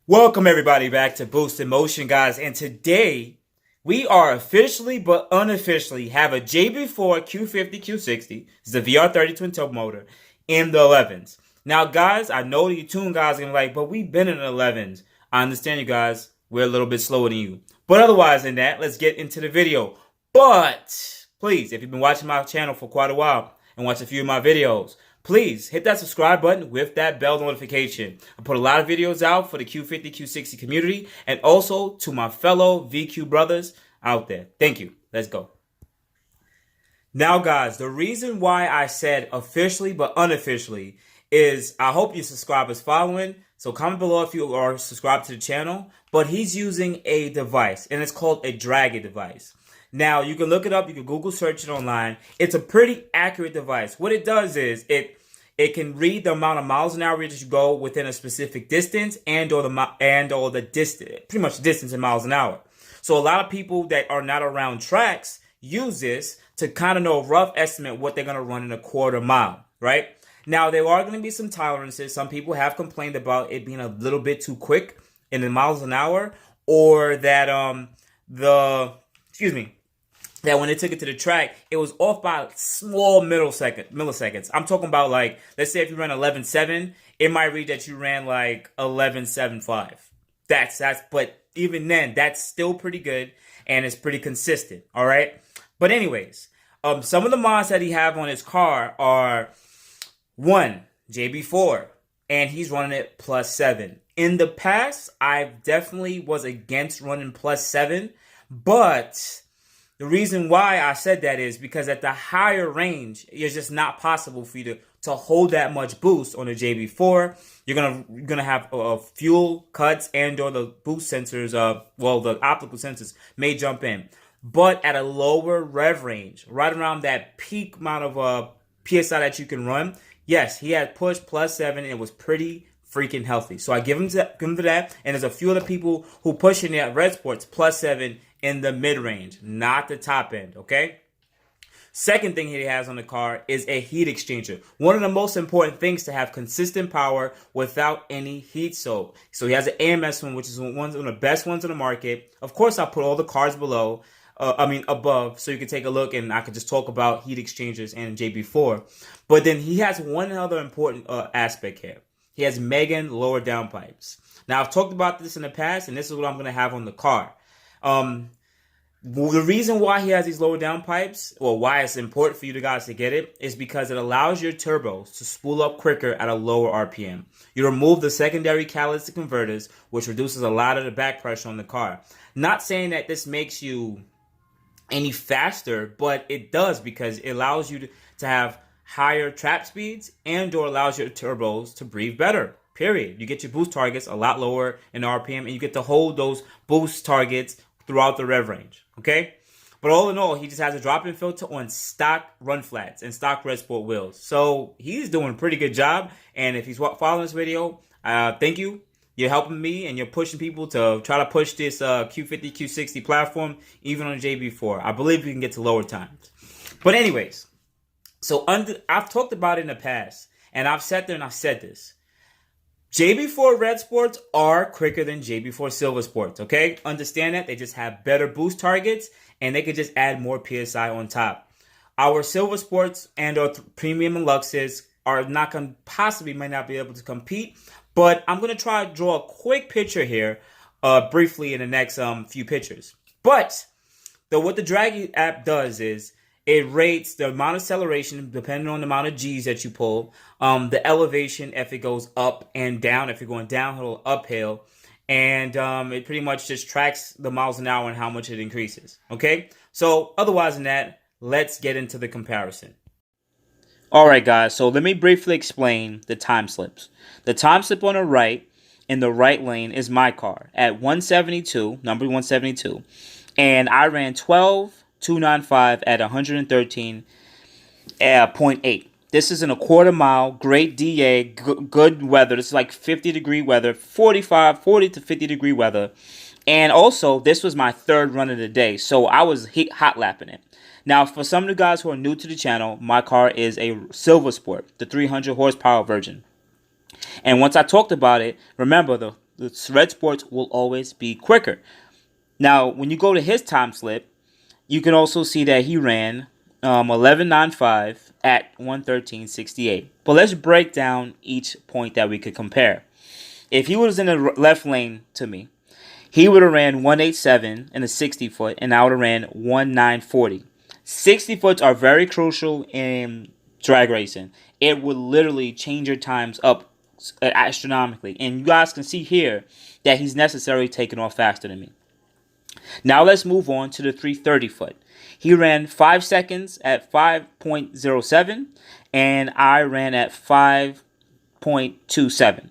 Welcome everybody back to Boost in Motion, guys, and today we are officially but unofficially have a jb4 Q50 Q60. It's the VR30 twin turbo motor in the 11s. Now guys, I know you tune guys are gonna be like, but we've been in the 11s. I understand you guys, we're a little bit slower than you. But otherwise than that, let's get into the video. But please, if you've been watching my channel for quite a while and watched a few of my videos, please hit that subscribe button with that bell notification. I put a lot of videos out for the Q50 Q60 community and also to my fellow VQ brothers out there. Thank you. Let's go. Now guys, the reason why I said officially but unofficially is I hope your subscribers following. So comment below if you are subscribed to the channel. But he's using a device and it's called a dragy device. Now, you can look it up. You can Google search it online. It's a pretty accurate device. What it does is it can read the amount of miles an hour that you go within a specific distance and or the distance, pretty much distance in miles an hour. So a lot of people that are not around tracks use this to kind of know a rough estimate what they're going to run in a quarter mile, right? Now, there are going to be some tolerances. Some people have complained about it being a little bit too quick in the miles an hour, or that that when they took it to the track, it was off by small milliseconds. I'm talking about, like, let's say if you ran 11.7, it might read that you ran like 11.75. But even then, that's still pretty good and it's pretty consistent. All right. But anyways, some of the mods that he have on his car are one, jb4, and he's running it +7. In the past, I definitely was against running +7, but the reason why I said that is because at the higher range, it's just not possible for you to hold that much boost on a jb4. You're gonna have fuel cuts and or the boost sensors, the optical sensors may jump in. But at a lower rev range, right around that peak amount of PSI that you can run, yes, he had pushed +7 and it was pretty freaking healthy. So I give him for that. And there's a few other people who pushing it at Red Sports +7 in the mid-range, not the top end, okay? Second thing he has on the car is a heat exchanger. One of the most important things to have consistent power without any heat soak. So he has an AMS one, which is one of the best ones on the market. Of course, I'll put all the cards below, above, so you can take a look and I could just talk about heat exchangers and jb4. But then he has one other important aspect here. He has MEGEN lower downpipes. Now, I've talked about this in the past, and this is what I'm going to have on the car. The reason why he has these lower downpipes, or why it's important for you guys to get it, is because it allows your turbos to spool up quicker at a lower RPM. You remove the secondary catalytic converters, which reduces a lot of the back pressure on the car. Not saying that this makes you any faster, but it does, because it allows you to have higher trap speeds and or allows your turbos to breathe better. Period. You get your boost targets a lot lower in RPM, and you get to hold those boost targets throughout the rev range. Okay? But all in all, he just has a drop-in filter on stock run flats and stock Red Sport wheels. So he's doing a pretty good job. And if he's following this video, thank you. You're helping me and you're pushing people to try to push this Q50 Q60 platform even on jb4. I believe we can get to lower times. But anyways, so I've talked about it in the past, and I've sat there and I've said this. jb4 Red Sports are quicker than jb4 Silver Sports, okay? Understand that. They just have better boost targets, and they could just add more PSI on top. Our Silver Sports and our Premium and Luxes are not going to might not be able to compete, but I'm going to try to draw a quick picture here briefly in the next few pictures. But what the Dragy app does is it rates the amount of acceleration depending on the amount of G's that you pull, the elevation if it goes up and down, if you're going downhill, uphill, and it pretty much just tracks the miles an hour and how much it increases. Okay, so otherwise than that, let's get into the comparison. All right, guys, so let me briefly explain the time slips. The time slip on the right, in the right lane, is my car at 172, number 172, and I ran 12.295 at 113.8. This is in a quarter mile, great DA, good weather. This is like 50-degree weather, 40 to 50-degree weather. And also, this was my third run of the day, so I was hot lapping it. Now, for some of you guys who are new to the channel, my car is a Silver Sport, the 300 horsepower version. And once I talked about it, remember, the red sports will always be quicker. Now, when you go to his time slip, you can also see that he ran 11.95 at 113.68. But let's break down each point that we could compare. If he was in the left lane to me, he would have ran 187 in the 60 foot, and I would have ran 1940. 60 foots are very crucial in drag racing. It would literally change your times up astronomically. And you guys can see here that he's necessarily taking off faster than me. Now let's move on to the 330 foot. He ran 5 seconds at 5.07, and I ran at 5.27.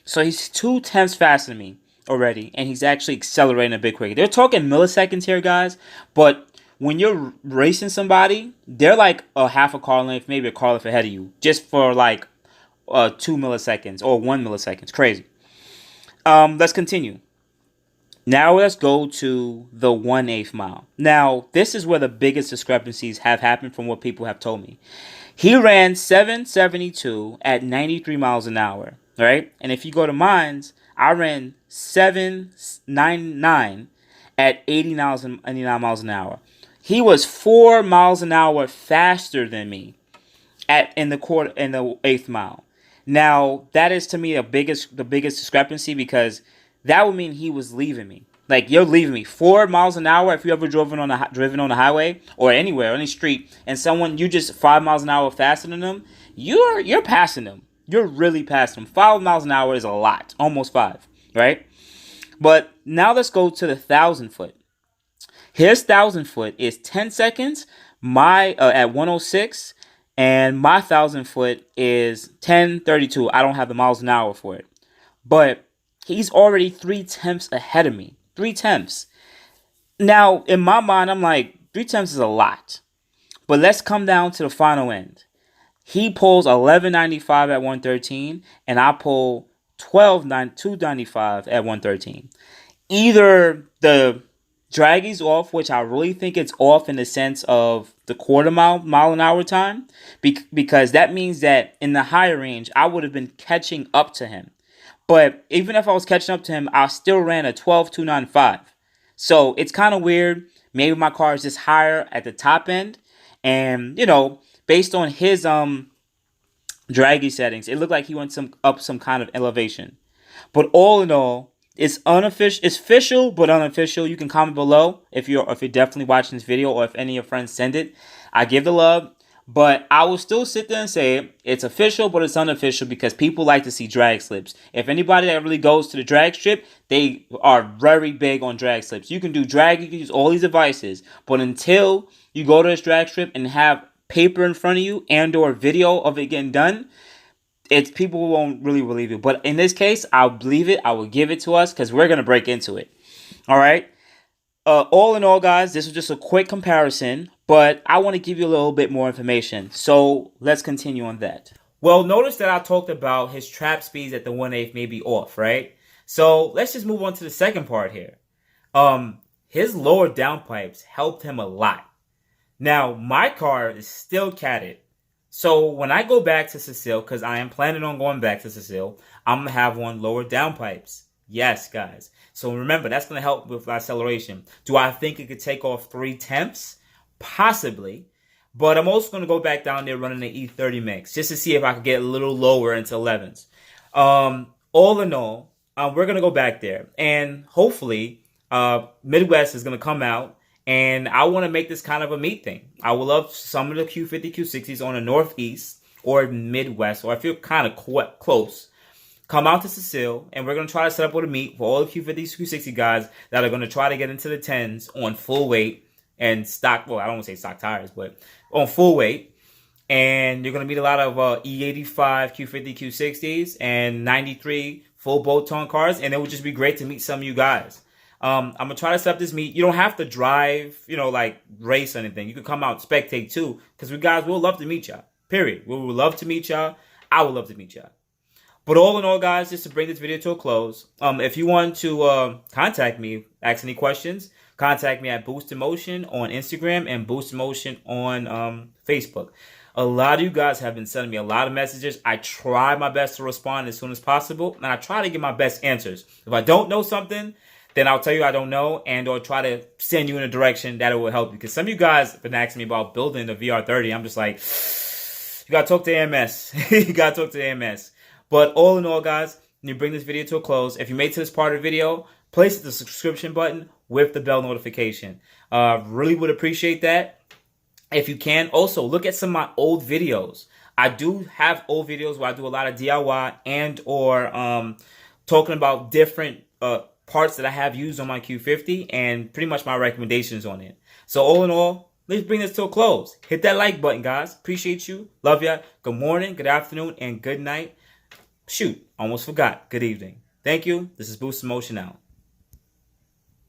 So he's 2/10 faster than me already, and he's actually accelerating a bit quicker. They're talking milliseconds here, guys, but when you're racing somebody, they're like a half a car length, maybe a car length ahead of you, just for like 2 milliseconds or 1 millisecond. It's crazy. Let's continue. Now let's go to the 1/8 mile. Now, this is where the biggest discrepancies have happened from what people have told me. He ran 772 at 93 miles an hour, right? And if you go to mines, I ran 799 at 89 miles an hour. He was 4 miles an hour faster than me in the 8th mile. Now, that is to me the biggest discrepancy, because that would mean he was leaving me. Like, you're leaving me 4 miles an hour. If you ever driven on the highway or anywhere, any street, and you just 5 miles an hour faster than them, you're passing them. You're really passing them. 5 miles an hour is a lot, almost 5, right? But now let's go to the 1,000 foot. His 1,000 foot is 10 seconds. At 106, and my 1,000 foot is 10:32. I don't have the miles an hour for it, but he's already 3/10 ahead of me. 3/10. Now, in my mind, I'm like, 3/10 is a lot. But let's come down to the final end. He pulls 11.95 at 113, and I pull 2.95 at 113. Either the dragy's off, which I really think it's off in the sense of the mile an hour time, because that means that in the higher range, I would have been catching up to him. But even if I was catching up to him, I still ran a 12.295. So it's kind of weird. Maybe my car is just higher at the top end. And, based on his dragy settings, it looked like he went up some kind of elevation. But all in all, it's unofficial. It's official, but unofficial. You can comment below if you're definitely watching this video, or if any of your friends send it. I give the love. But I will still sit there and say it's official, but it's unofficial, because people like to see drag slips. If anybody that really goes to the drag strip, they are very big on drag slips. You can do drag, you can use all these devices, but until you go to this drag strip and have paper in front of you and or video of it getting done, people won't really believe you. But in this case, I'll believe it. I will give it to us, because we're going to break into it. All right. All in all, guys, this was just a quick comparison, but I want to give you a little bit more information. So let's continue on that. Well, notice that I talked about his trap speeds at the 1/8 may be off, right? So let's just move on to the second part here. His lower downpipes helped him a lot. Now, my car is still catted. So when I go back to Cecile, because I am planning on going back to Cecile, I'm going to have one lower downpipes. Yes, guys. So remember, that's going to help with acceleration. Do I think it could take off 3/10? Possibly. But I'm also going to go back down there running the E30 mix, just to see if I could get a little lower into 11s. All in all, we're going to go back there. And hopefully, Midwest is going to come out. And I want to make this kind of a meet thing. I would love some of the Q50 Q60s on the Northeast or Midwest, or if you're kind of close, come out to Cecile, and we're going to try to set up with a meet for all the Q50 Q60 guys that are going to try to get into the 10s on full weight and stock, well, I don't want to say stock tires, but on full weight. And you're going to meet a lot of E85 Q50 Q60s and 93 full bolt-on cars, and it would just be great to meet some of you guys. I'm going to try to set up this meet. You don't have to drive, like race or anything. You can come out and spectate too, because we guys will love to meet y'all. Period. We would love to meet y'all. I would love to meet y'all. But all in all, guys, just to bring this video to a close, if you want to contact me, ask any questions, contact me at boostinmotion on Instagram and boostinmotion on Facebook. A lot of you guys have been sending me a lot of messages. I try my best to respond as soon as possible, and I try to give my best answers. If I don't know something, then I'll tell you I don't know, and or try to send you in a direction that it will help you. Because some of you guys have been asking me about building the VR30. I'm just like, you gotta talk to AMS. You gotta talk to AMS. But all in all, guys, when you bring this video to a close, if you made it to this part of the video, place the subscription button with the bell notification. Really would appreciate that. If you can, also look at some of my old videos. I do have old videos where I do a lot of DIY and or talking about different parts that I have used on my Q50 and pretty much my recommendations on it. So all in all, let's bring this to a close. Hit that like button, guys. Appreciate you. Love ya. Good morning, good afternoon, and good night. Shoot, almost forgot. Good evening. Thank you. This is BoostinMotion out.